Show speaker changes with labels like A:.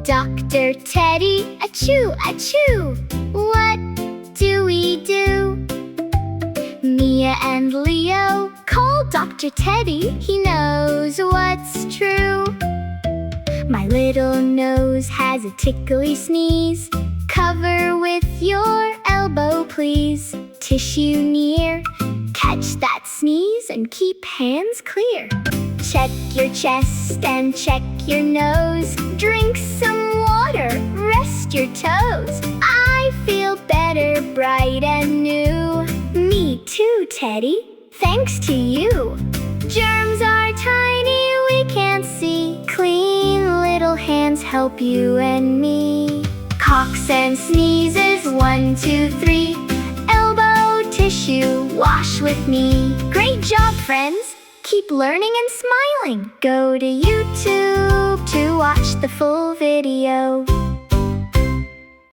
A: Dr. Teddy, achoo, achoo. What do we do? Mia and Leo call Dr. Teddy. He knows what's true. My little nose has a tickly sneeze. Cover with your elbow, please. Tissue near. Catch that sneeze and keep hands clear. Check your chest and check your nose. Drink some water, rest your toes. I feel better, bright and new. Me too, Teddy, thanks to you. Germs are tiny, we can't see. Clean little hands help you and me. Coughs and sneezes, 1, 2, 3. Elbow tissue, wash with me. Great job, friends! Keep learning and smiling. Go to YouTube to watch the full video.